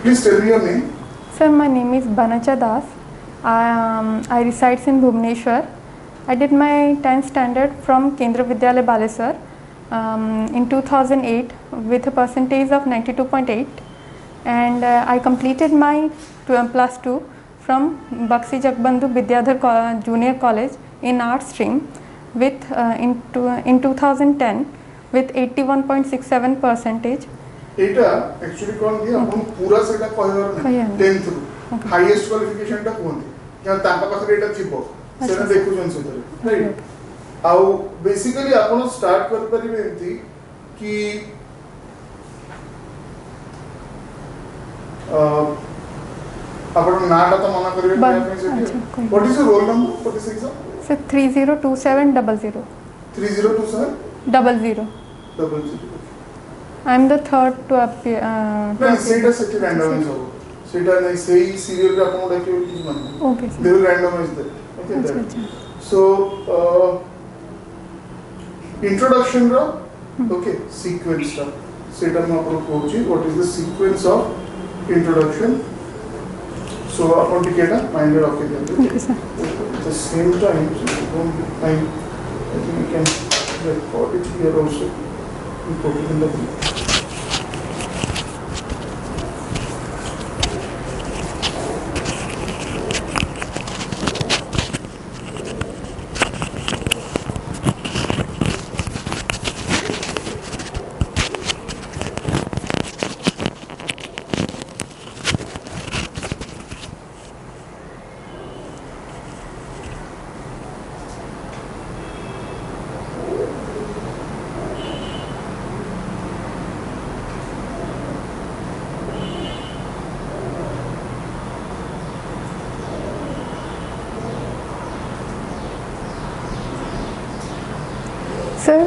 Please tell me your name. Sir, my name is Banacha Das. I resides in Bhubaneswar. I did my 10th standard from Kendra Vidyalaya Baleswar in 2008 with a percentage of 92.8, and I completed my plus 2 from Bakshi Jagbandhu Vidyadhar Junior College in art stream with in 2010 with 81.67 percentage. Etah actually कोन कि अपन पूरा सेटा कहबार नै 10th रु highest qualification टा कोन कि तांका पाखरे एटा थिबो सेटा देखु जन सेतरे राइट आउ बेसिकली अपन स्टार्ट कर परिबे एंती कि अपन नाटा तो मना करिवे what is your roll number for this exam sir 302700 302700 I am the third to appear. No, सेटा सेट randomize हो सेटा नहीं सही serial का अपन डाके किसी मान Okay sir. They will randomize that. Okay that. So introduction रा okay sequence रा सेटा में अपन कोची what is the sequence of introduction. So अपन टिकेटा minded okay then. Okay sir. At the same time I think we can record it here also. We put it in the sir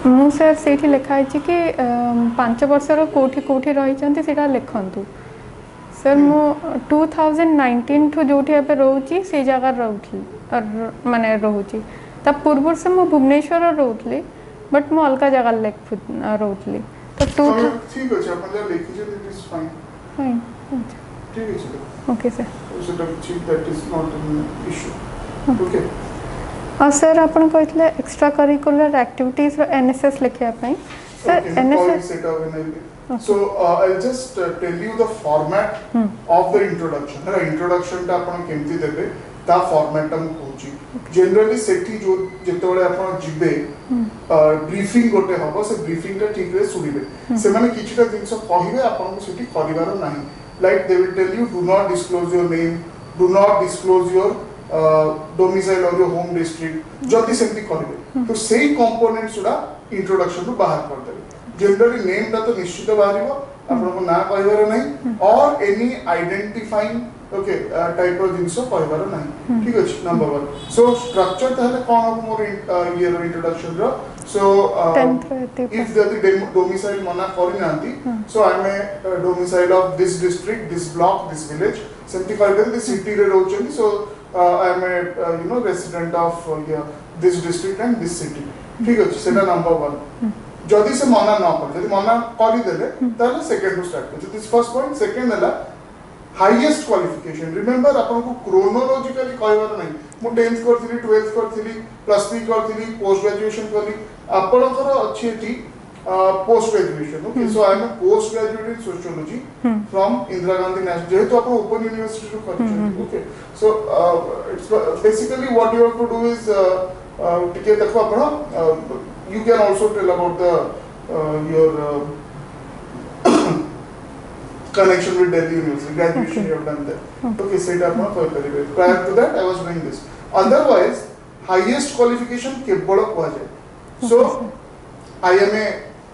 मु sir से लिखाई कि 5 वर्षर कोठी कोठी रही से लिखु सर मु 2019 ठू जो रोची से जगह रोची माने रोची ता पूर्व से मु भुवनेश्वर रोली बट मु अलग जगह रोली तो ठीक अछि अपन जे लिखि जे इट इज फाइन फाइन ठीक अछि okay sir so that is not an issue okay और सर अपन कहते एक्स्ट्रा करिकुलर एक्टिविटीज एनएसएस लिखिया पई sir NSS so I'll just tell you the format of the introduction है introduction ता अपन केमती देबे ता फॉर्मेट हम कोची जनरली सेठी जो जेतोले अपन जिबे ब्रीफिंग गोटे हबो से ब्रीफिंग ता ठीक रे सुनिबे से माने किछटा जिंस कहिबे अपन को सेठी करिवार नाही like they will tell you do not disclose your name do not disclose your domicile or your home district जति सेमती करिवे तो सेही कंपोनेंट सुडा इंट्रोडक्शन रु बाहर कर देबे जनरली नेम ता तो निश्चित बाहरिबो अपन को ना कहिवार नाही और any identifying okay type of जिंस कहिवार नाही ठीक अछि नंबर 1 सो स्ट्रक्चर ताले कोन अब मोर ईयर इंट्रोडक्शन रो सो इफ द डोमिसाइल मना करि नांती so I am a domicile of this district this block this village सेमती करबे दिस सिटी रे रहउछन सो I am a resident of this district and this city. ठीक है सेटा नंबर 1 जदी से मना न कर जदी मना करी देले ताले सेकंड टू स्टार्ट कर दिस फर्स्ट पॉइंट सेकंड हला हाईएस्ट क्वालिफिकेशन रिमेंबर अपन को क्रोनोलॉजिकली कहबार नहीं मु 10th करथिली 12th करथिली +3 करथिली पोस्ट ग्रेजुएशन करली अपन कर अछि थी post graduation okay so I am a post graduate in sociology from Indira Gandhi National जेहेतु अपन ओपन यूनिवर्सिटी रो करछन okay so it's basically what you have to do is टिके देखो अपन you can also tell about the your connection with Delhi University graduation you have done there okay सेटा अपन कह परिबे prior to that I was doing this otherwise highest qualification केवल कोआ जाय so I am a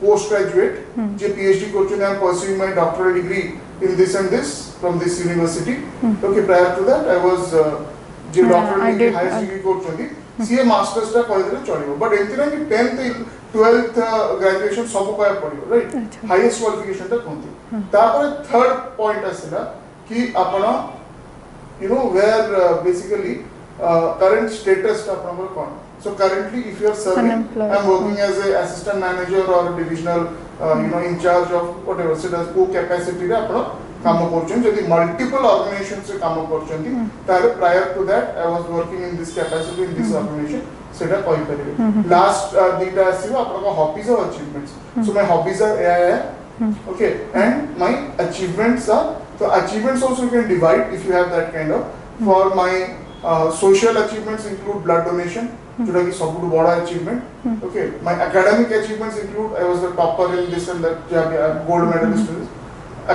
postgraduate J PhD करछन I am pursuing my doctoral degree in this and this from this university okay prior to that I was जे doctoral degree highest degree करछन सीए masters टा कहि देले चलिबो but एंती ना कि 10th 12th graduation सब पाए पड़ियो राइट हाईएस्ट क्वालिफिकेशन ता कोंती तापर थर्ड पॉइंट आसेला कि आपण you know where basically current status ता आपण कोन so currently if you are serving I am working as a assistant manager or a divisional in charge of whatever so does co capacity रे आपण काम करछन जदी multiple organisation से काम करछन ताले prior to that I was working in this capacity in this organization सेटा कहि परिबे लास्ट दीटा आसीबो आपण हॉबीज और achievements so my hobbies are okay and my achievements are so achievements also you can divide if you have that kind of for my social achievements include blood donation जोटा कि सबुठ बड़ा achievement okay my academic achievements include I was the topper in this and that जहाँ gold medalist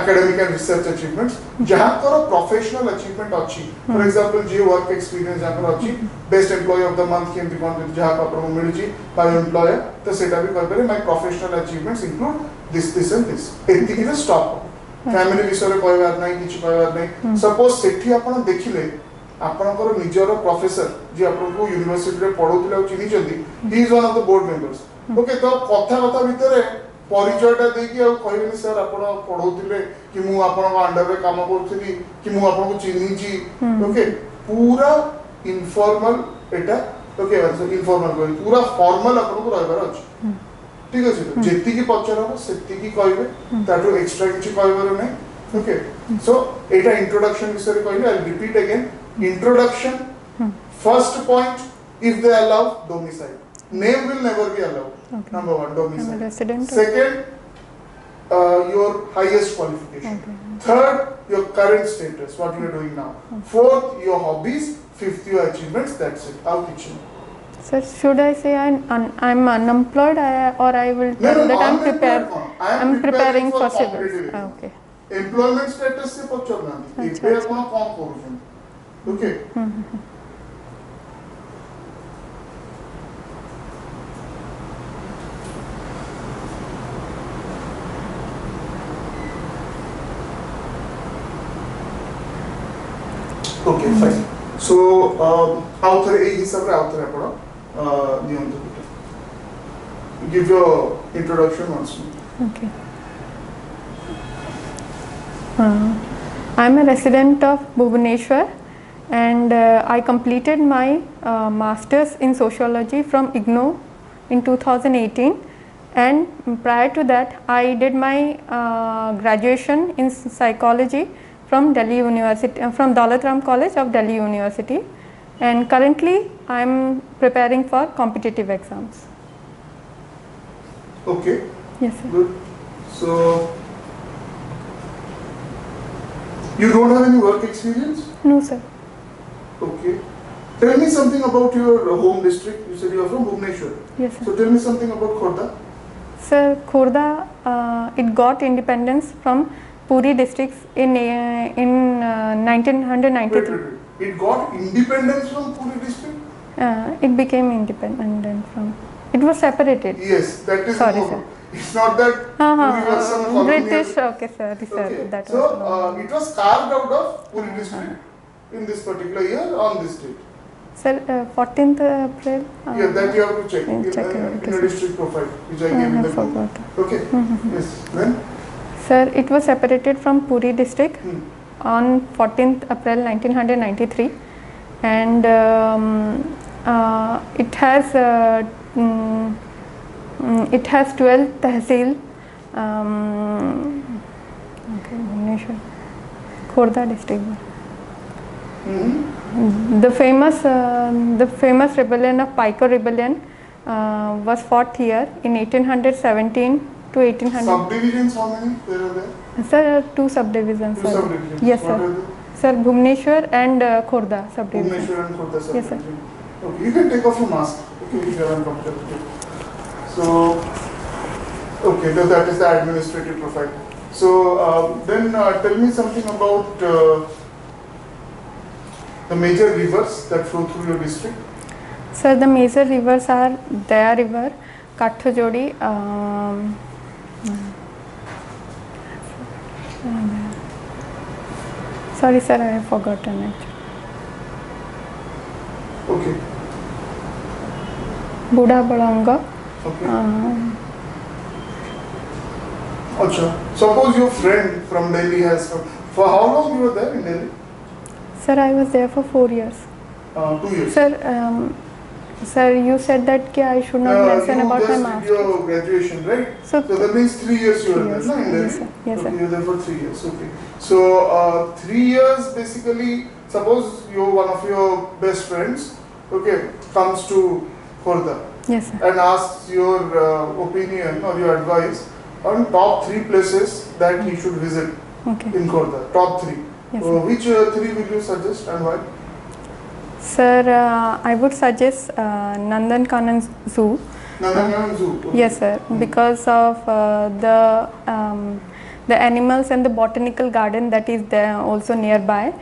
academic and research achievements जहाँ करो professional achievement अच्छी for example J work experience जहाँ करो अच्छी best employee of the month के MP जहाँ का आपको मिल जी by employer तो सेटा भी कर पारे my professional achievements include this and this एंती की ना stop family विषय में कोई बात नहीं किसी कोई बात नहीं suppose सेठी अपन देखिले आपनकर निजर प्रोफेसर जे आपनको यूनिवर्सिटी रे पढौतिले आ चिनी जल्दी he is one of the board members okay तो कथा भितरे परिचयटा देकी आ कहबेनी सर आपण पढौतिले कि मु आपन अंडर रे काम करथि कि मु आपनको चिनी जी ओके पूरा इनफॉर्मल एटा ओके इनफॉर्मल कोइ पूरा फॉर्मल आपनको रहबार अछि ठीक अछि जेति की पचरब सेति की कहबे ताटो एक्स्ट्रा किछि कहबार नै ओके सो एटा इंट्रोडक्शन विषय रे कहले I repeat again introduction first point if they allow domicile name will never be allowed number 1 domicile resident second your highest qualification third your current status what you are doing now fourth your hobbies fifth your achievements that's it out kitchen sir should I say I'm unemployed or I will tell that I'm preparing for civil okay employment status se pachorna ebe apna kon koruchen okay okay fine so author ei hisab re author apna niyantu give your introduction once okay I'm a resident of Bhubaneswar and I completed my masters in sociology from IGNOU in 2018 and prior to that I did my graduation in psychology from Delhi University from Daulat Ram College of Delhi University and currently I am preparing for competitive exams. Okay. Yes sir. Good. So you don't have any work experience? No sir. Okay. Tell me something about your home district. You said you are from Bhubaneswar. Yes sir. So tell me something about Khordha. Sir, Khordha it got independence from Puri districts in 1993. Wait. It got independence from Puri district? It became independent from. It was separated. Yes, that is Sorry, more. sir. It's not that Puri was some colonial. British. Okay, sir. Okay. That So was it was carved out of Puri district in this particular year on this date. sir. 14th April. Yeah, that you have to check check in a district profile which I gave in the book. forgot. Okay. Yes. Then. Sir, it was separated from Puri district on 14th April 1993 and it has 12 tehsil. Okay, Bhubaneswar, Khordha district. The famous rebellion of Piker rebellion was fought here in 1817 to 1800. Subdivisions how many there are there? Sir, 2 subdivisions. Two sir. subdivisions. Yes What sir. are they? Sir, Bhubaneswar and Khordha subdivision. Bhubaneswar and Khordha Yes, sir. subdivision. Okay, you can take off your mask. Okay, if you are uncomfortable. So, okay, so that is the administrative profile. So then tell me something about the major rivers that flow through your district. Sir, the major rivers are Daya River, Kathojodi, sorry sir, I have forgotten actually. Okay. Budha Balanga. Okay. Acha. Suppose your friend from Delhi has come. For how long you were there in Delhi? Sir, I was there for 4 years. 2 years. Sir, Sir, you said that I should not mention you about my just did master's. your graduation, right? So that means 3 years you were 3 there, years. no, in Yes, Delhi? sir. Yes, sir. Okay, you were there for 3 years. Okay. So 3 years basically. Suppose one of your best friends, okay, comes to Khordha Yes, sir. and asks your opinion or your advice on top 3 places that he should visit Okay. in Khordha. Top 3. Yes, sir. Which 3 will you suggest and why? Sir, I would suggest Nandankanan Zoo. Nandankanan Zoo. Okay. Yes, sir. Because of the animals and the botanical garden that is there also nearby,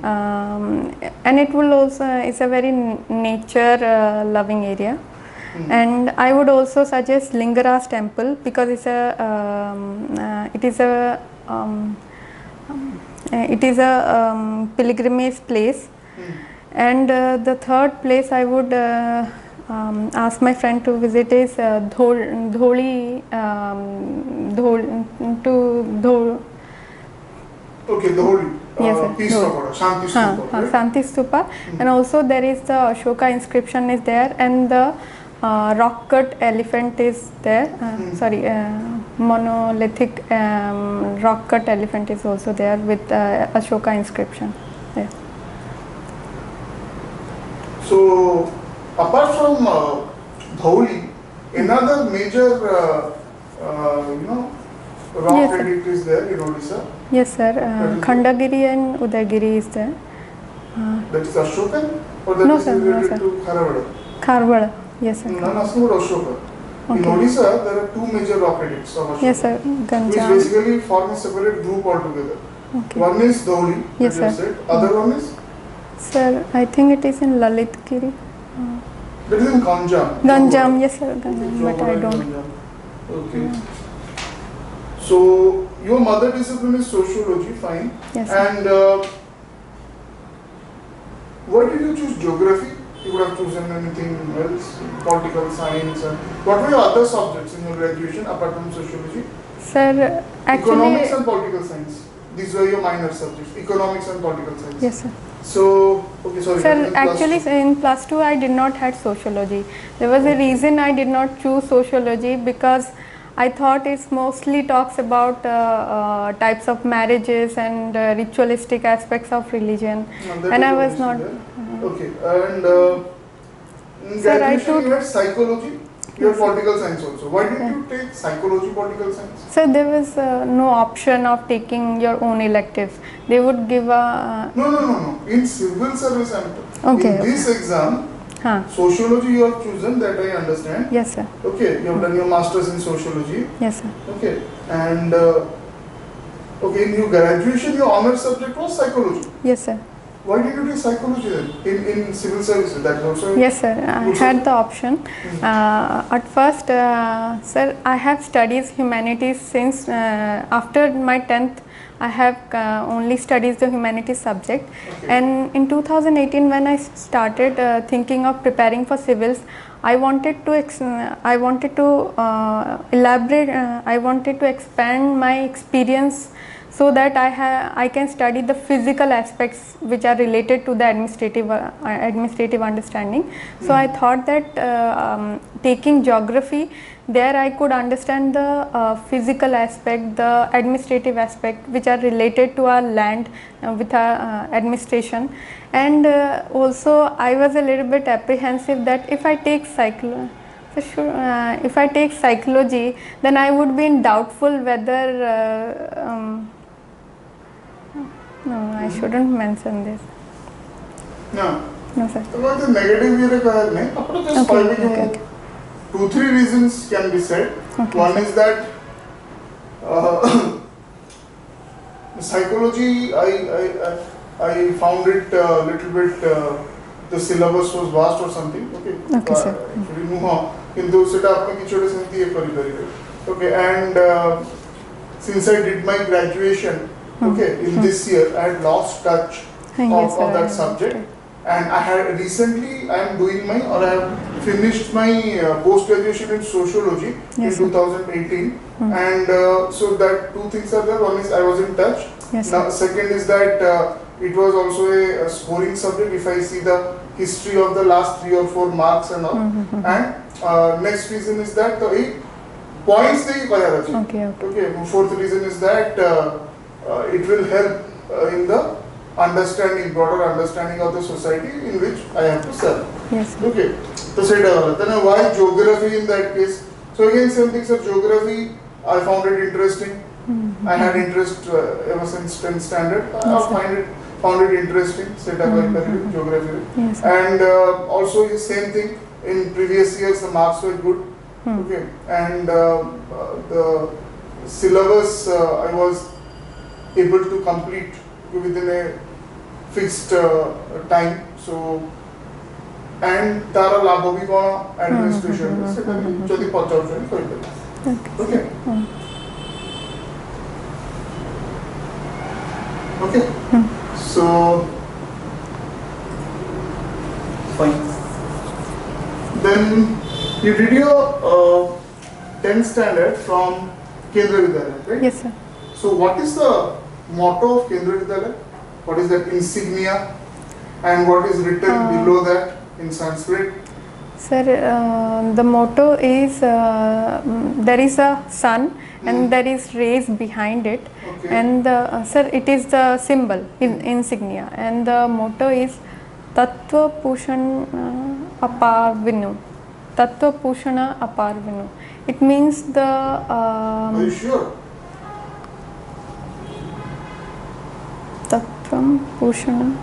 and it will also it's a very nature loving area. And I would also suggest Lingaraj temple because it's a pilgrimage place. And the third place I would ask my friend to visit is Dholi. Okay, the whole Yes, sir. peace pagoda, Shanti Stupa. Right? Shanti Stupa. And also there is the Ashoka inscription is there, and the rock cut elephant is there. Sorry, monolithic rock cut elephant is also there with Ashoka inscription. There. So, apart from Dhauli, another major, rock Yes, sir. edit is there in Odisha. Yes, sir. is Khandagiri and Udayagiri is there. That is Ashokan, or that No, is sir, no, related sir. to Kharavada? Kharwada. Yes, sir. No, asking about Ashoka. In Okay. Odisha, there are 2 major rock edits of Ashoka. Yes, sir. Which Ganjam. basically form a separate group altogether. Okay. One is Dhauli, Yes, that you sir. said. Other one is? Sir, I think it is in Lalitgiri. That is in Ganjam. Ganjam. Yes, sir. Ganjam. But I don't. Ganjam. Okay. So, your mother discipline is sociology, fine. Yes, sir. And why did you choose geography? You would have chosen anything else, political science, and what were your other subjects in your graduation apart from sociology? Sir, Economics actually. and political science. These were your minor subjects, economics and political science. Yes, sir. So, okay, sorry. Sir, in class actually two. in plus 2 I did not had sociology. There was a reason I did not choose sociology because I thought it mostly talks about types of marriages and ritualistic aspects of religion, No, that and I is was not. obviously there. Okay, and in Sir, I graduation took- you had psychology, you had political science also. Why did you take psychology, political science? So there was no option of taking your own electives. They would give a No. In civil service, I'm talking. Okay, In this exam, sociology you have chosen, that I understand. Yes, sir. Okay, you have done your masters in sociology. Yes, sir. Okay, and okay, in your graduation, your honors subject was psychology. Yes, sir. Why did you take psychology then? In civil services, that also. Yes, sir. I Also- had the option. At first, sir, I have studied humanities since after my 10th. I have only studied the humanities subject, Okay. and in 2018 when I started thinking of preparing for civils, I wanted to elaborate. I wanted to expand my experience so that I can study the physical aspects which are related to the administrative understanding. So I thought that taking geography, there I could understand the physical aspect, the administrative aspect which are related to our land with our administration, and also I was a little bit apprehensive that if I take psychology, then I would be in doubtful whether no, I shouldn't mention this. No. No, sir. About the negative we require, no? Just Okay. 2-3 reasons can be said. Okay, One sir. is that psychology, I found it a little bit, the syllabus was vast or something. Okay, sir. Actually, no, কিন্তু সেটা আপনাকে ছোট সেন্তি করিবে. Okay, and since I did my graduation, okay, in this year, I had lost touch Yes, sir, of I that subject. And I had recently, I am doing my, or I have finished my post-graduation in sociology Yes, in sir. 2018. And so that 2 things are there. One is I was in touch. Yes, Now, second is that it was also a scoring subject. If I see the history of the last 3 or 4 marks and all, and next reason is that the points they kaya rachi. Okay. Fourth reason is that it will help in the understanding, broader understanding of the society in which I have to serve. Yes. Okay. So then why geography in that case? So again same thing, sir. Geography I found it interesting. I had interest ever since 10th standard. I found it interesting. Geography. Yes. And also the same thing in previous years the marks were good. Okay. And the syllabus I was able to complete within a fixed time. So and tara labho bhi kona administration jodi pachauchani koi. Okay. Okay. So fine. Then you did your 10th standard from Kendra Vidyalaya, right? Yes, sir. So what is the motto of Kendra Vidyalaya? What is that insignia? And what is written below that in Sanskrit? Sir, the motto is there is a sun and there is rays behind it. Okay. And sir, it is the symbol insignia, and the motto is Tattva Pushana Apar Vinu. Tattva Pushana Apar Vinu. It means the. Are you sure? Tattvam Pushana.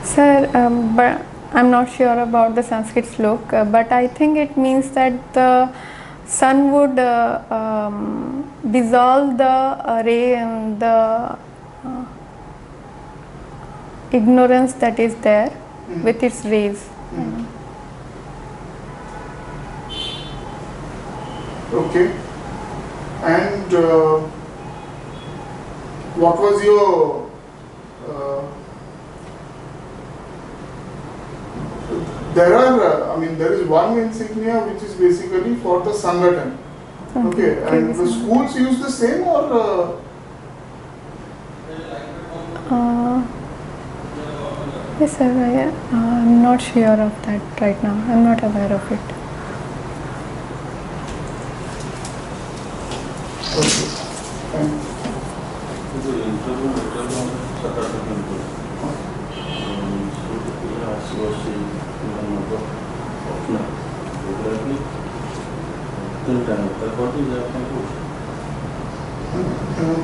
Sir, but I'm not sure about the Sanskrit slok, but I think it means that the sun would dissolve the ray and the ignorance that is there with its rays. Okay. And what was your there is one insignia which is basically for the Sangathan. Okay. And the schools use the same or? Yes, sir. I'm not sure of that right now. I'm not aware of it. Okay. Fine.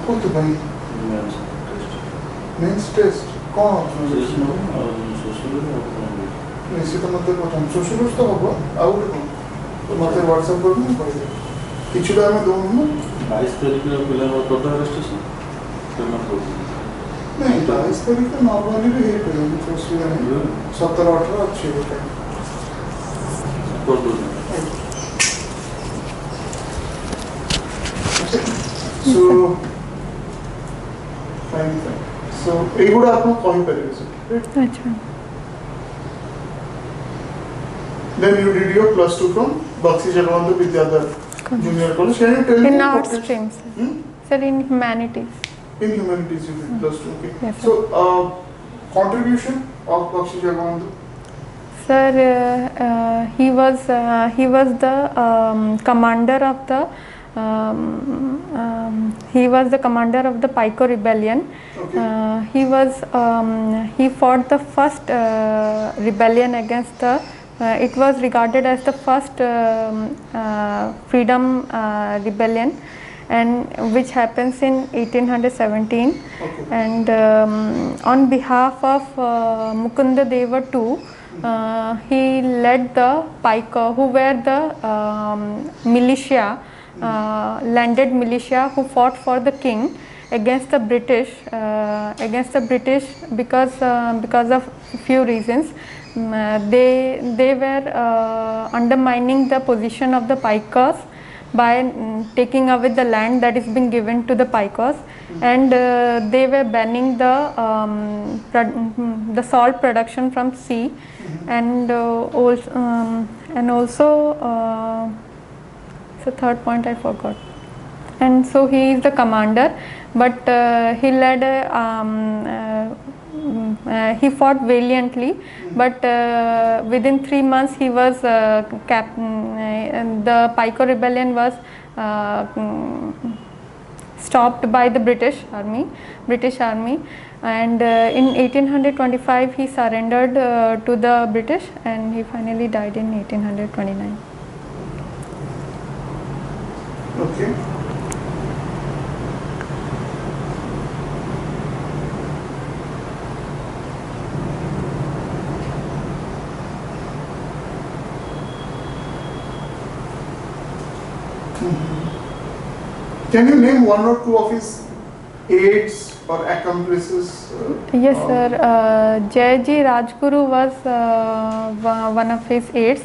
What भाई? Mains test. कौन? इसी तो मतलब कौन? Socialist तो होगा. Out कौन? तो मतलब WhatsApp पर नहीं पड़ेगा. किचुड़ा में दो ना? 22 तारीख को पिला और टोटल रजिस्ट्रेशन पेमेंट हो नहीं 22 तारीख को नॉर्मली भी है पेमेंट फर्स्ट ईयर है 17-18 अच्छे होते हैं so fine so एगुड़ा आपको कहीं पड़ेगा सर अच्छा then you did your +2 from Bakshi Jagabandhu Vidyadhar Junior College. Can you tell me in what art stream, sir. Sir, in humanities. In humanities you did +2. Okay. Yes, sir. So contribution of Bakshi Jagabandhu. Sir, he was the commander of the he was the commander of the Paiko rebellion. Okay. He fought the first rebellion against the it was regarded as the first freedom rebellion, and which happens in 1817. Okay. And on behalf of Mukunda Deva II, he led the Paiko, who were the militia, landed militia, who fought for the king against the British, because of few reasons. They were undermining the position of the Paikas by taking away the land that is being given to the Paikas, and they were banning the salt production from sea, and also the third point I forgot. and so he is the commander, but he led he fought valiantly, but within 3 months he was the Pico rebellion was stopped by the British army, and in 1825 he surrendered to the British, and he finally died in 1829. Okay. Can you name one or two of his aides or accomplices? Yes, sir. Jayji Rajguru was one of his aides.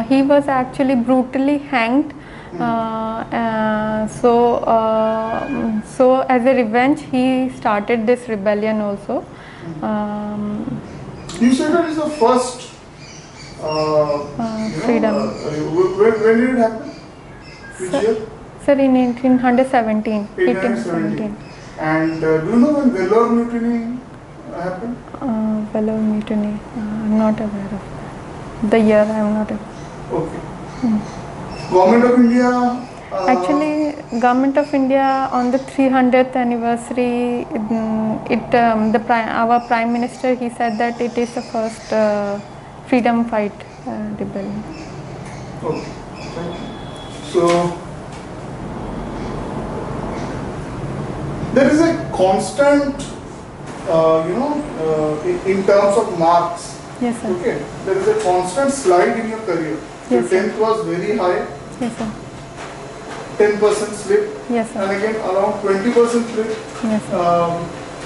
He was actually brutally hanged. So as a revenge, he started this rebellion also. You said that is the first freedom. When did it happen? Which year? Sir, in 1817. 1817. And do you know when Vellore Mutiny happened? Vellore Mutiny. I'm not aware of that. The year I am not aware. Okay. Government of India. Actually, Government of India on the 300th anniversary, our Prime Minister, he said that it is the first freedom fight rebellion. Okay. So there is a constant, in terms of marks. Yes, sir. Okay. There is a constant slide in your career. Your Yes, sir. 10th was very high. Yes, sir. 10% slip. Yes, And sir. again around 20% slip Yes, sir.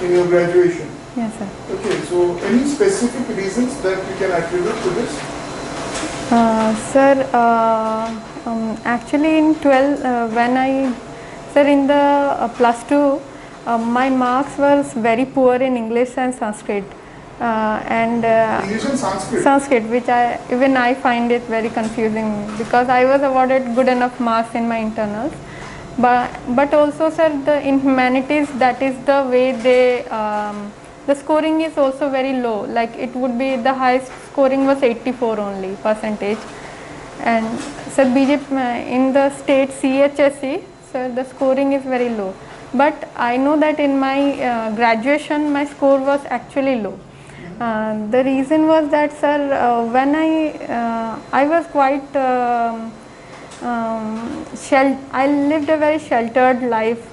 in your graduation. Yes, sir. Okay, so any specific reasons that you can attribute to this? Sir, actually in 12, in the plus 2, my marks were very poor in English and Sanskrit. English and Sanskrit. Which even I find it very confusing, because I was awarded good enough marks in my internals, but also, sir, in humanities, that is the way they the scoring is also very low. Like it would be the highest scoring was 84 only percentage, and sir, BJP in the state CHSE, sir, the scoring is very low. But I know that in my graduation, my score was actually low. The reason was that, sir, when I was quite I lived a very sheltered life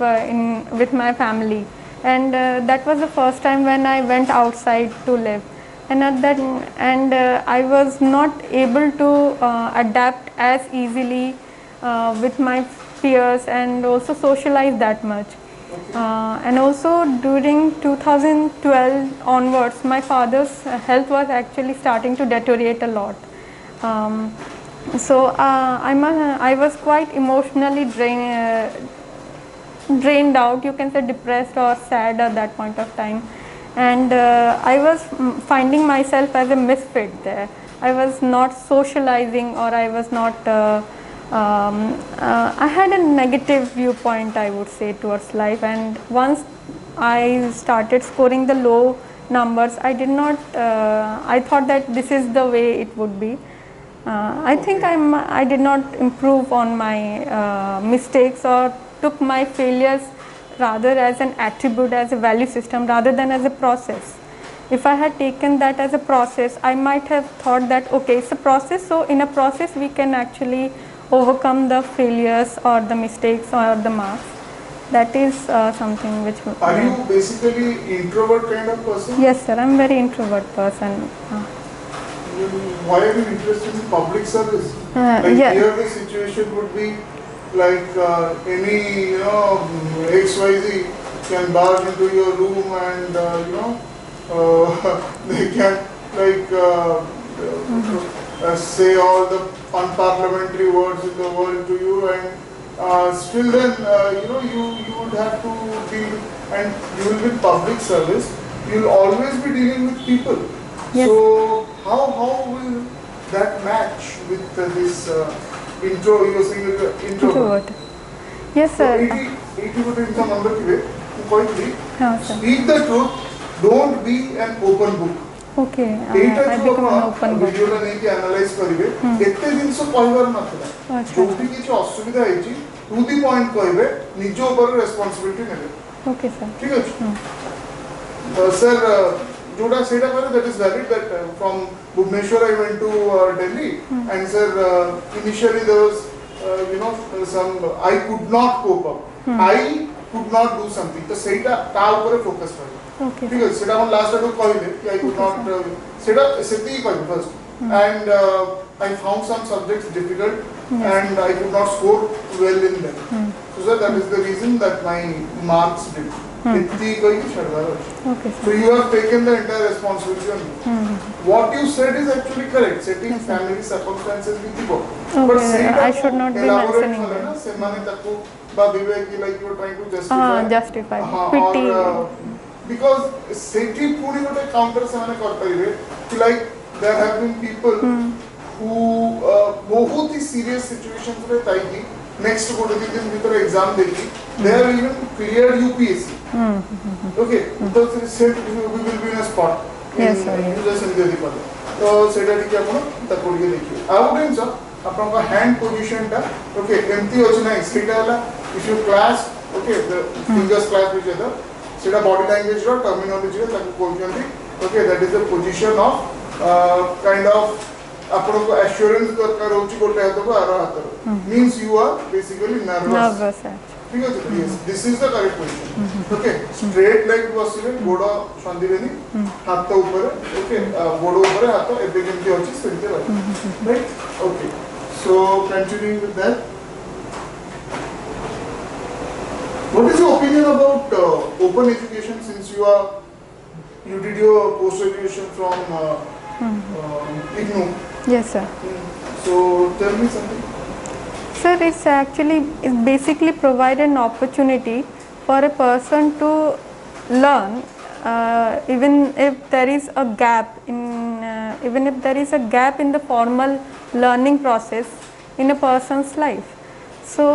with my family, and that was the first time when I went outside to live, and I was not able to adapt as easily with my peers and also socialize that much. And also during 2012 onwards, my father's health was actually starting to deteriorate a lot. I was quite emotionally drained out, you can say depressed or sad at that point of time. And I was finding myself as a misfit there. I was not socializing, or I was not I had a negative viewpoint, I would say, towards life, and once I started scoring the low numbers, I thought that this is the way it would be. I think I did not improve on my mistakes, or took my failures rather as an attribute, as a value system, rather than as a process. If I had taken that as a process, I might have thought that, okay, it's a process, so in a process we can actually overcome the failures or the mistakes or the marks. That is something which... Are you basically introvert kind of person? Yes, sir, I'm very introvert person. Why are you interested in public service? Here the situation would be like any XYZ can barge into your room and they can say all the unparliamentary words in the world to you, and still then you would have to deal with, and you will be public service, you will always be dealing with people. Yes. So how will that match with this you're saying introvert? Yes, sir. ଏଇଠି ଗୋଟେ ଜିନିଷ ମନେ ରଖିବେ ମୁଁ କହିଥିଲି हाँ sir. speak the truth, don't be an open book. Okay. ଏଇଟା I ଯୋଉ become an open ଆପଣ book. ଭିଡିଓଟା ନେଇକି ଆନାଲାଇଜ କରିବେ ଏତେ ଜିନିଷ କହିବାର ନଥିଲା ଆଚ୍ଛା। ଯୋଉଠି କିଛି ଅସୁବିଧା ହେଇଛି ଟୁ ଦି ପଏଣ୍ଟ କହିବେ ନିଜ ଉପରେ ରେସ୍ପନ୍ସିବିଲିଟି ନେବେ Okay sir. ଠିକ ଅଛି sir जोड़ा सेटा कहले that is valid that from Bhubaneswar I went to Delhi and sir initially there was some I could not cope up I could not do something तो सेटा ता ऊपर फोकस कर Okay. ठीक है सेटा हम लास्ट टाइम कहले कि I could not सेटा सेती कहले first and I found some subjects difficult and I could not score well in them so sir that is the reason that my marks did इतनी कोई छड़वा Okay so sir. you have taken the entire responsibility on you what you said is actually correct setting family circumstances with you but Okay, ସେଇଟା I should not be mentioning କଲେ ନା that. ସେମାନେ ତାକୁ ଭାବିବେ କି like you are trying to justify Justify. ହଁ, Pity. or because ସେଠି ପୁଣି ଗୋଟେ counter ସେମାନେ କରିପାରିବେ କି like there have been people who ବହୁତ ହି serious situations ରେ ଥାଇକି next ଗୋଟେ ଦି ଦିନ ଭିତରେ exam ଦେଇକି they have even cleared UPSC okay so we will be in a spot Yes, sir. ସେମିତି ଯଦି କଲେ ତ ସେଇଟା ଟିକେ ଆପଣ ତାକୁ ଟିକେ ଦେଖିବେ ଆଉ ଗୋଟେ ଜିନିଷ ଆପଣଙ୍କ ହ୍ୟାଣ୍ଡ ପୋଜିସନଟା ଓକେ ଏମିତି ଅଛି ନାହିଁ ସେଇଟା ହେଲା if you clasp okay the fingers clasp each other ସେଇଟା ବଡି ଲାଙ୍ଗୁଏଜର ଟର୍ମିନୋଲୋଜିରେ ତାକୁ କହୁଛନ୍ତି okay that is the position of kind of ଆପଣଙ୍କୁ assurance ଦରକାର ହେଉଛି ଗୋଟେ ହାତକୁ ଆର ହାତର means you are basically nervous Nervous. ঠিক আছে yes this is the correct position okay straight leg ବସିବେ ଗୋଡ଼ ଛନ୍ଦିବେନି ହାତ ଉପରେ okay ଗୋଡ଼ ଉପରେ ହାତ ଏବେ ଯେମିତି ଅଛି ସେମିତି ରହିବ right okay so continuing with that what is your opinion about open education since you did your post graduation from IGNOU Yes sir. so tell me something Sir, it's basically provide an opportunity for a person to learn even if there is a gap in the formal learning process in a person's life. So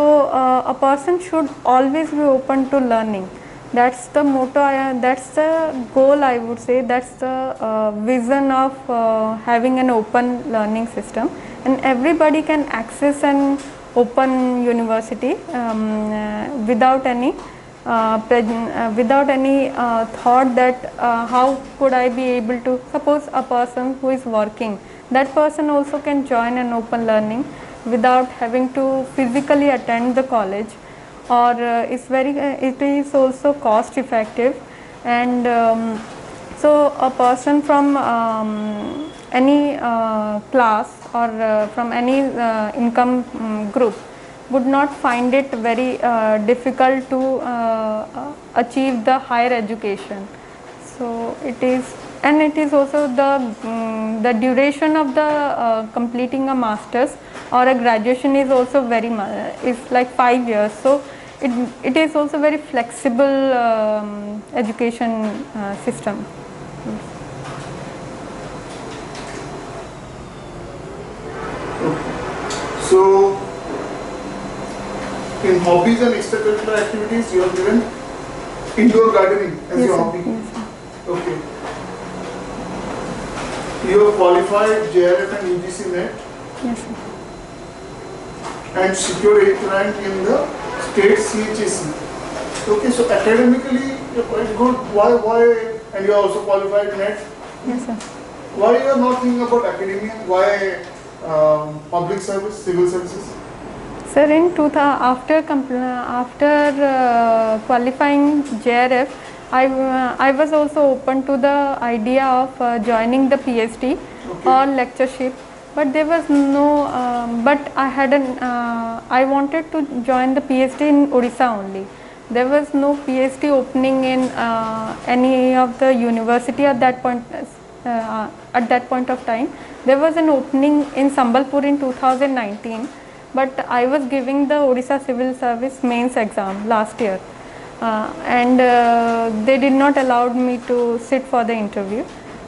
a person should always be open to learning. That's the motto. That's the goal. I would say that's the vision of having an open learning system, and everybody can access an open university without any thought that how could I be able to, suppose a person who is working, that person also can join an open learning without having to physically attend the college, or it is also cost effective, and so a person from any class or from any income group would not find it very difficult to achieve the higher education. So it is also the duration of the completing a master's or a graduation is also is like 5 years. So it is also very flexible education system. So, in hobbies and extracurricular activities, you have given indoor gardening as Yes, your sir. hobby. Yes, sir. Okay. You have qualified JRF and UGC NET Yes, sir. and secured 8th rank in the state CHSC. Okay, so academically you're quite good. Why? And you are also qualified NET. Yes, sir. Why you are not thinking about academia? Why public service, civil services? Sir, after qualifying JRF, I was also open to the idea of joining the PhD or lectureship, but there was no. But I wanted to join the PhD in Odisha only. There was no PhD opening in any of the university at that point. At that point of time, there was an opening in Sambalpur in 2019, but I was giving the Odisha Civil Service mains exam last year, and they did not allow me to sit for the interview.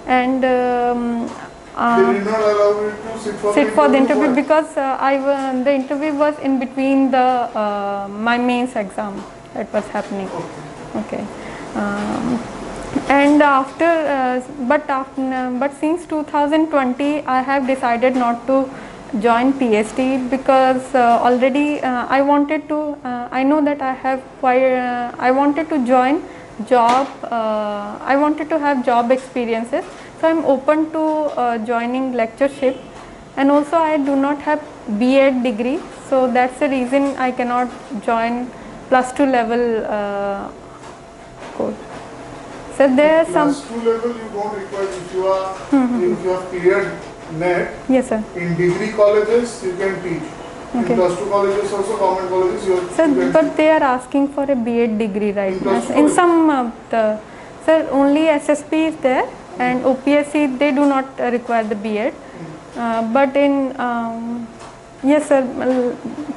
And They did not allow you to sit for the interview why? because the interview was in between the my mains exam that was happening. Okay. Okay. And but since 2020 I have decided not to join PhD because already I wanted to I know that I have quite I wanted to join job I wanted to have job experiences, so I'm open to joining lectureship, and also I do not have B.Ed degree, so that's the reason I cannot join +2 level course. So there are some. +2 level you don't require if you are if you have cleared NET. Yes, sir. In degree colleges you can teach. Okay. In +2 colleges also, government colleges you Sir, can but teach. they are asking for a B.Ed degree right In now. plus two In colleges? some the sir, only SSP is there, and OPSC they do not require the B.Ed. But in yes, sir,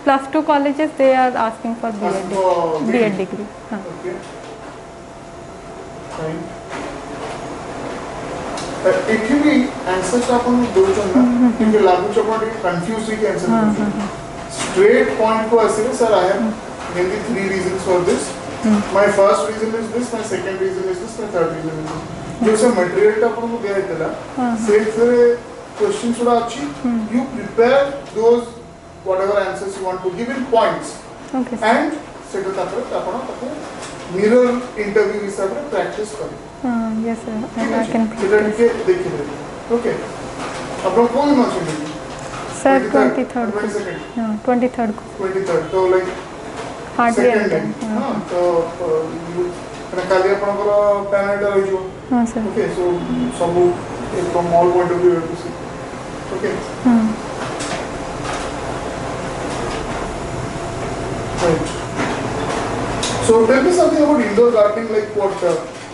+2 colleges they are asking for Ask for B.Ed degree. Okay. Fine. Actually, answers आपण दोन ना क्योंकि लागू चपड़ confused ही answer straight point को ऐसे sir I have mainly 3 reasons for this. My first reason is this, my second reason is this, my third reason is this. जो से material टा अपन को दिया है तेरा से questions थोड़ा अच्छी you prepare those whatever answers you want to give in points. Okay. And सेटा तापर अपन तापर mirror interview हिसाब से practice करो. Yes, sir. And I can सेटा practice. के देखिए. Okay. अपन कौन मान चाहिए? Sir, 23rd. 22nd. 23rd. 23rd. So like Hardly second day. anything. हाँ तो काली अपन को पैनल डाल जो. हाँ, sir. Okay. So सब एक from all point of view you have to see. Okay. Right. So tell me something about indoor gardening, like what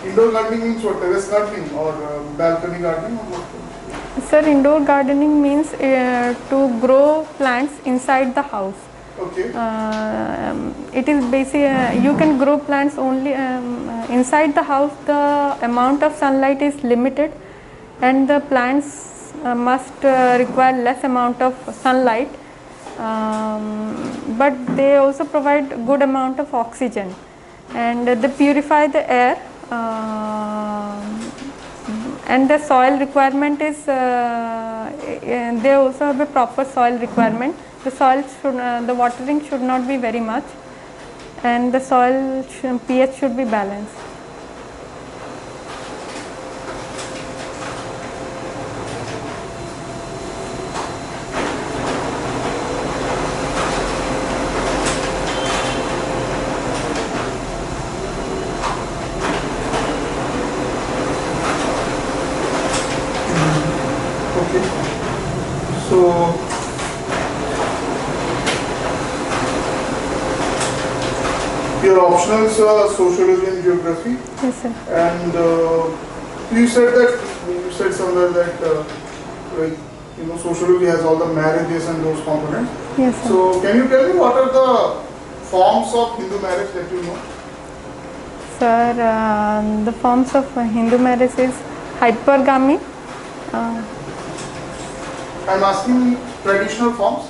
indoor gardening means, what terrace gardening or balcony gardening or what? Sir, indoor gardening means to grow plants inside the house. Okay. It is basically you can grow plants only inside the house. The amount of sunlight is limited, and the plants must require less amount of sunlight. But they also provide good amount of oxygen, and they purify the air. And the soil requirement is they also have a proper soil requirement. The soil should the watering should not be very much, and the soil pH should be balanced. Okay. So your optionals are sociology and geography, Yes, sir. and you said somewhere that like sociology has all the marriages and those components. Yes, sir. So can you tell me what are the forms of Hindu marriage that you know? Sir, the forms of Hindu marriage is hypergamy. I'm asking traditional forms.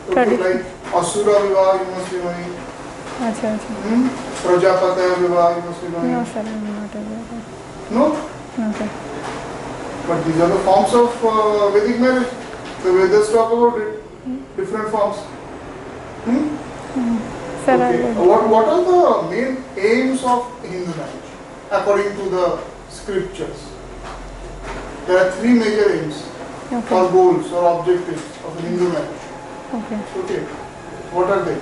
Okay, like Asura Vivah, you must be knowing. Acha, acha. Prajapataya Vivah, you must be knowing. No, sir, I am not aware of that. No? No, sir. But these are the forms of Vedic marriage. The Vedas talk about it. Different forms. Sir, Okay. What are the main aims of Hindu marriage according to the scriptures? There are 3 major aims or goals or objectives of Hindu marriage. Okay. Okay. What are they?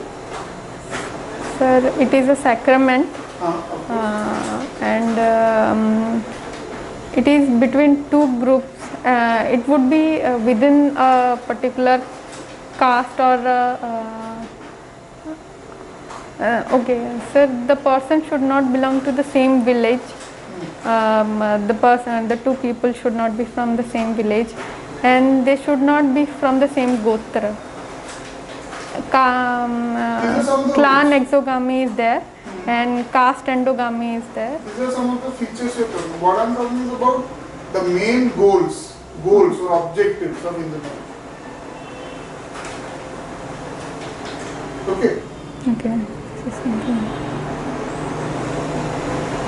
Sir, it is a sacrament, Of course. and it is between 2 groups. It would be within a particular caste or okay, sir, the person should not belong to the same village. The 2 people should not be from the same village, and they should not be from the same gotra. Clan exogamy is there, and caste endogamy is there. These are some of the features you're talking about. What I'm talking is about the main goals goals or objectives of Hindu marriage. Okay. Okay.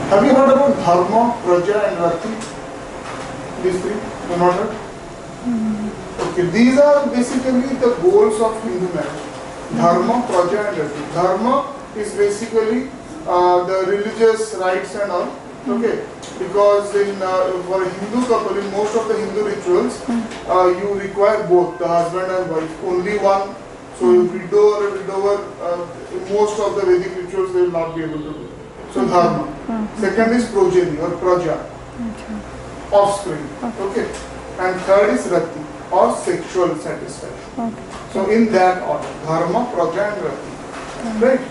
Have you heard about Dharma, Praja and Rati? These three? You not heard? Okay, these are basically the goals of Hindu marriage. Dharma, Praja and Rati. Dharma is basically the religious rites and all. Okay, because for a Hindu couple, in most of the Hindu rituals, you require both, the husband and wife, only one. So a widow or a widower, most of the Vedic rituals they will not be able to do. So Dharma. Second is Progeny or Praja, offspring. Okay. And third is Rati or sexual satisfaction. Okay. So in that order, Dharma, Praja and Rati. Right?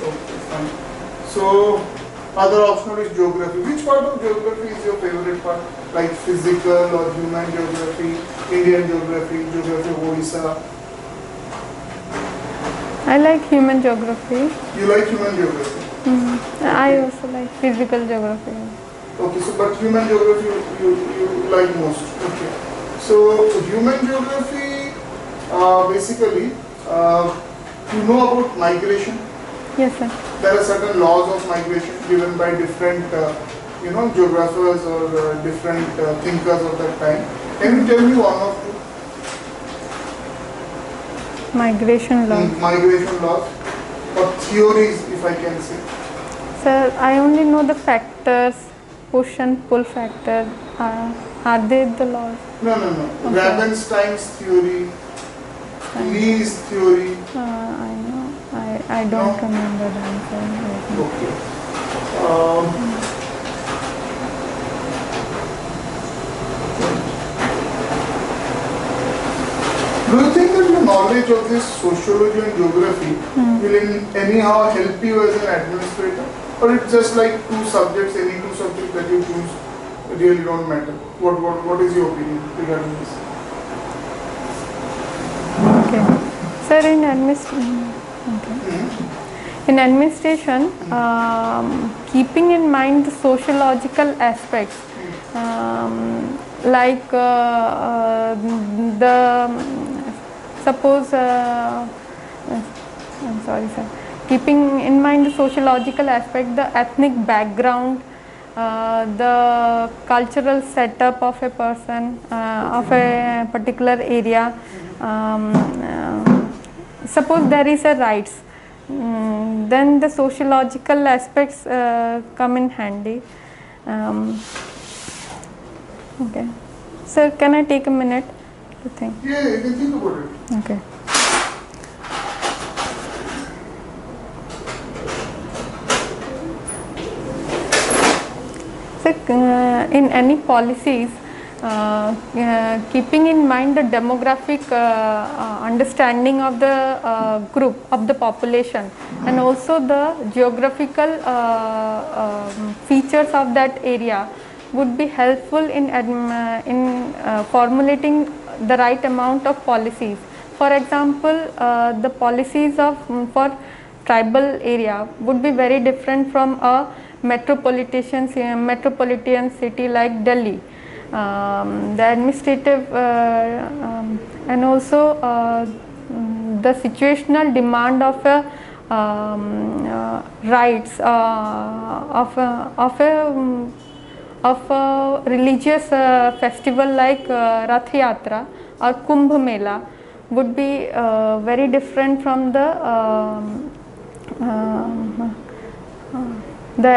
Okay, fine. So other optional is geography. Which part of geography is your favorite part? Like physical or human geography, Indian geography, geography of Odisha? I like human geography. You like human geography? I also like physical geography. Okay, so but human geography you like most. Okay. So human geography, basically, you know about migration. Yes, sir. There are certain laws of migration given by different, geographers or different thinkers of that time. Can you tell me one of two? Migration law. Migration laws or theories, if I can say. Sir, I only know the factors, push and pull factor. Are they the laws? No. Okay. Ravenstein's theory, Lee's theory. I know. I don't No? remember the answer. Okay. Do you think that your knowledge of this sociology and geography will anyhow help you as an administrator? Or it's just like two subjects, any two subjects that you choose really don't matter? What is your opinion regarding this? Okay. Sir, in administration, keeping in mind the sociological aspects, like keeping in mind the sociological aspect, the ethnic background, the cultural setup of a person, of a particular area. Suppose there is a rights, then the sociological aspects come in handy. Okay. Sir, can I take a minute to think? Yeah, you can think about it. Okay. So, in any policies, keeping in mind the demographic understanding of the group of the population and also the geographical features of that area would be helpful in formulating the right amount of policies. For example, the policies for tribal area would be very different from a metropolitan city like Delhi. The administrative and also the situational demand of rights of a religious festival like Rath Yatra or Kumbh Mela would be very different from the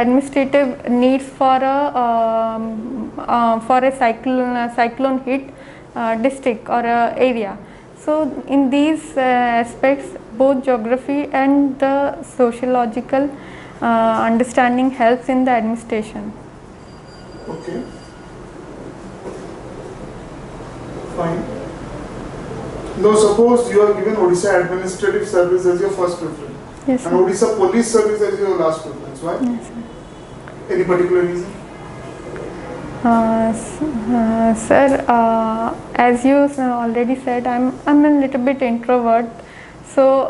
administrative needs for a cyclone hit district or area. So in these aspects, both geography and the sociological understanding helps in the administration. Okay. Fine. Now suppose you are given Odisha Administrative Service as your first preference. Yes, and Odisha Police Service as your last preference. Why? Yes, sir. Any particular reason? Sir, as you already said, I'm a little bit introvert. So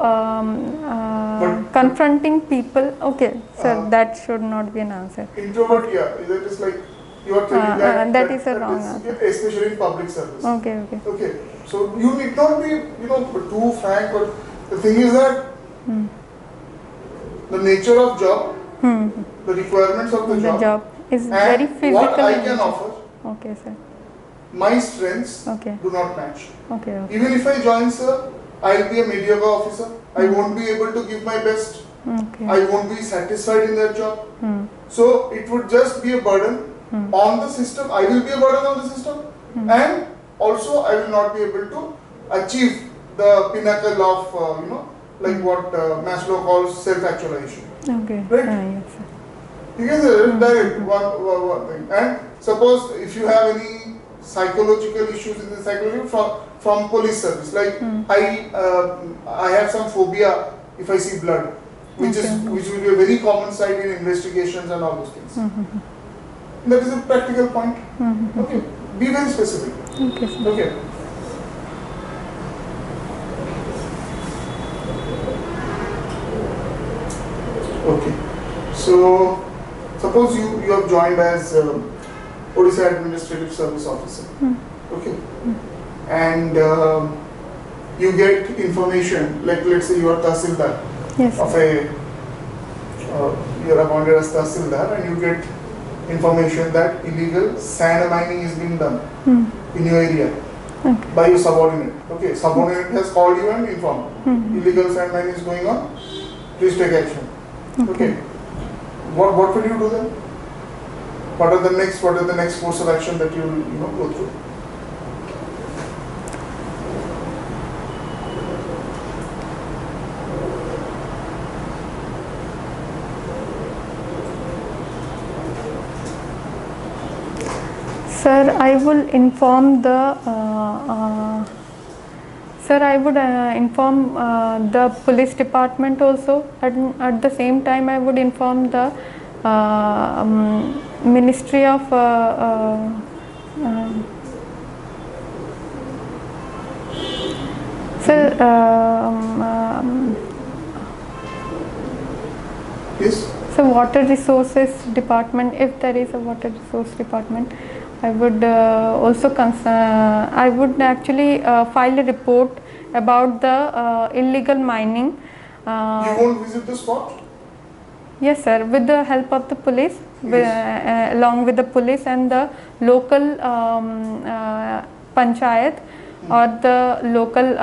confronting people, okay, sir, that should not be an answer. Introvert, yeah. Is it just like you are telling that is a wrong answer. Especially in public service. Okay, okay. Okay, so you need not be, too frank, but the thing is that the nature of job, the requirements of the job is and very physical. what I in can nature. offer, Okay, sir. my strengths Okay. do not match. Okay, okay. Even if I join, sir, I'll be a mediocre officer. I won't be able to give my best. Okay. I won't be satisfied in that job. So it would just be a burden on the system. I will be a burden on the system, and also I will not be able to achieve the pinnacle of like what Maslow calls self-actualization. Okay. Right? Yes, sir. Because direct one thing. And suppose if you have any psychological issues in the psychology from police service, like I have some phobia if I see blood, which will be a very common sight in investigations and all those things. That is a practical point. Okay, be very specific. Okay, sir. Okay. Okay. So suppose you have joined as Odisha Administrative Service Officer. Okay. And you get information, like let's say you are Tahsildar Yes. of a, you are appointed as Tahsildar and you get information that illegal sand mining is being done in your area by your subordinate. Okay, subordinate has called you and informed. Illegal sand mining is going on, please take action. Okay. What will you do then? What are the next course of action that you will go through? Sir, I will inform the the police department also. At the same time, I would inform the Ministry of Yes. So water resources department, if there is a water resource department, I would also I would actually file a report about the illegal mining. You won't visit the spot? Yes, sir, with the help of the police, along with the police and the local panchayat or the local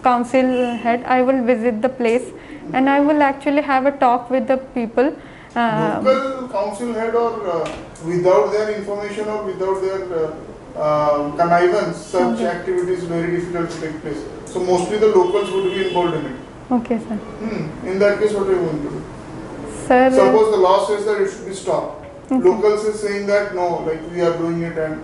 council head, I will visit the place and I will actually have a talk with the people. Local council head or without their information or without their connivance, such activities very difficult to take place. So mostly the locals would be involved in it. Okay, sir. In that case, what are you going to do? Sir, suppose the law says that it should be stopped. Locals is saying that no, like we are doing it and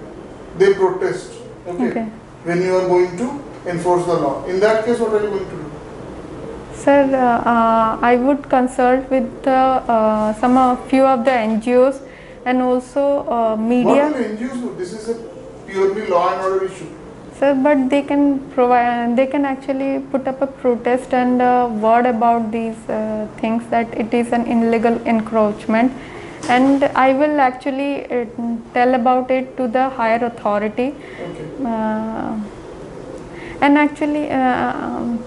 they protest. Okay. When you are going to enforce the law. In that case, what are you going to do? Sir, I would consult with few of the NGOs and also media. What will NGOs do? This is a purely law and order issue. Sir, but they can actually put up a protest and word about these things, that it is an illegal encroachment, and I will actually tell about it to the higher authority. Okay. And actually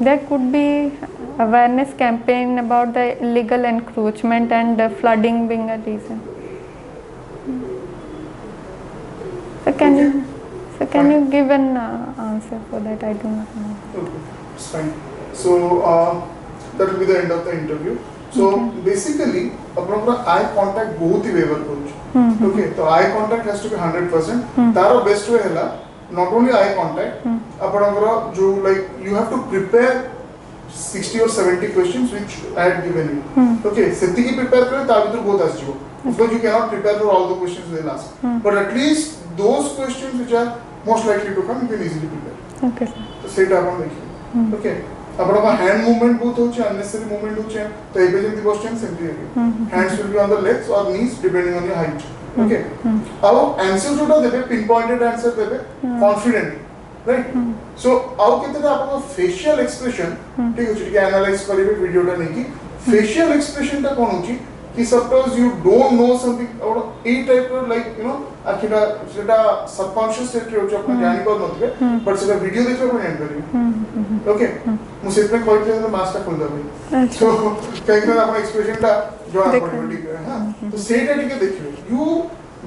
there could be awareness campaign about the illegal encroachment and flooding being a reason. So can you give an answer for that? I do not know. Okay, it's fine. So that will be the end of the interview. So basically, eye contact both the waiver coach. Okay, so eye contact has to be 100%. Taro best way hela, not only eye contact, like you have to prepare 60 or 70 questions which I had given you. Okay, setiki prepare kare ta bhitar both as jibo. Of course, you cannot prepare for all the questions they'll ask, but at least those questions which are most likely to come, you can easily prepare. Okay, sir. So straight up on okay. Apna hand movement both hoche, unnecessary movement hoche, तो एक बजे की question simply है. Hands will be on the legs or knees depending on your height. Okay. अब answer जोड़ा देबे, pinpointed answer देबे, confident, right? So अब कितने आपको facial expression, ठीक है, चुटकी analyze करिए video टा नहीं की, facial expression टा कौन होची, कि suppose you don't know something about a type of like you know आखिरा सेटा सबकॉन्शियस स्टेट रे होछ अपन जानि पर नथबे बट सेटा वीडियो देखले अपन जानि परिबे ओके मु सेट में कहले जे मास्टर खोल दबे सो काइकरा अपन एक्सप्रेशन टा जो आपण ठीक है हां तो सेटा टिके देखियो you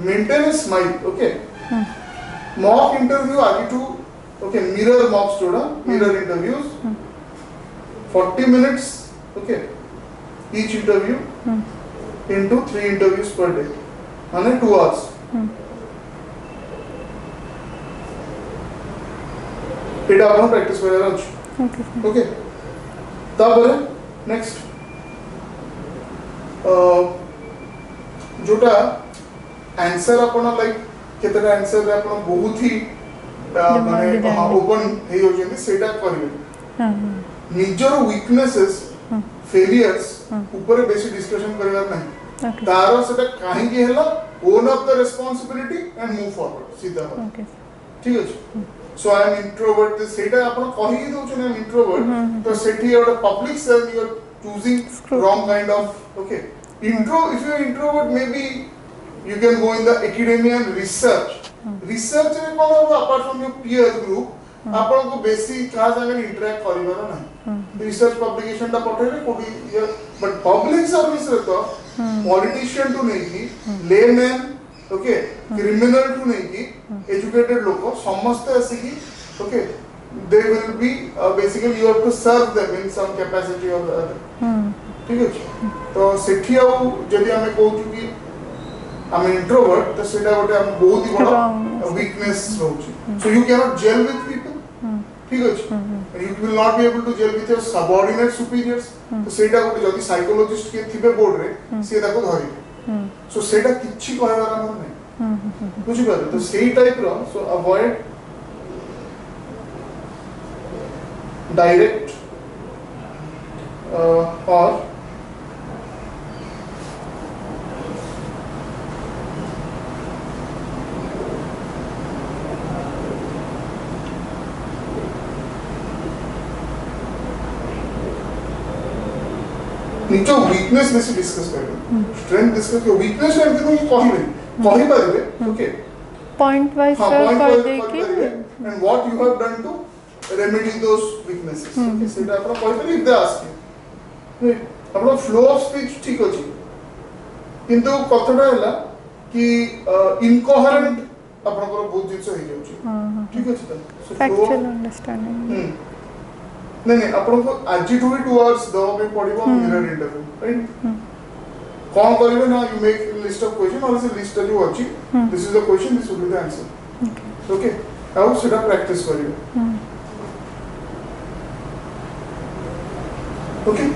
maintain a smile okay mock interview आगे टू ओके मिरर मॉक्स जोड़ा mirror interviews 40 minutes okay each interview into 3 interviews per day माने 2 hours एटा आपण प्रैक्टिस करला अछि ओके तापर नेक्स्ट जोटा आंसर आपण लाइक केतरा आंसर आपण बहुत ही माने ओपन हे हो जेंती सेटा करिवे निजर वीकनेसेस फेलियर्स ऊपर बेसी डिस्कशन करबार नहीं तारो सेटा काहे की हैला own of the responsibility and move forward सीधा ठीक अछि सो आई एम इंट्रोवर्ट सेटा आपण कहि ही दोछ ना इंट्रोवर्ट तो सेठी और public sale you are choosing wrong kind of okay intro if you are introvert may be you can go in the academia and research रे कोन apart from your peer group आपण को बेसी का संगे इंटरेक्ट करिवार ना रिसर्च पब्लिकेशन टा पठेले कोडी बट पब्लिक सर्विस रे तो पॉलिटिशियन टू नहीं की लेमैन ओके क्रिमिनल टू नहीं की एजुकेटेड लोग समस्त ऐसे की okay they will be basically you have to serve them in some capacity or other ठीक है तो सेठी आ जदी हमें कहू कि I'm an introvert तो सेटा गोटे हम बहुत ही बड़ा वीकनेस रहउची so you can not gel with people ठीक अछि you will not be able to gel with your subordinate superiors तो सेटा गोटे जदी साइकोलॉजिस्ट के थिबे बोर्ड रे से ताको धरि सो सेटा किछि कहबार हमर नै बुझि पारे तो सेही टाइप रो सो अवॉइड डायरेक्ट और निचो वीकनेस में से डिस्कस करें स्ट्रेंथ डिस्कस करो वीकनेस है तो ये कहि पारे ओके पॉइंट वाइज कर दे कि and what you have done to remedy those weaknesses okay सेटा आपण कहि पारे इफ दे आस्क आपण फ्लो ऑफ स्पीच ठीक अछि किंतु कथटा हैला कि इनकोहेरेंट आपनकर बहुत जिंस हो जाउची ठीक अछि त फैक्चुअल अंडरस्टैंडिंग नहीं आपन को आज टू 2 आवर्स दो में पड़िबो मिरर इंटरव्यू राइट कौन करिवे ना you make list of question और से लिस्ट जो अछि this is the question this will be the answer okay how सेटा प्रैक्टिस करिवे ओके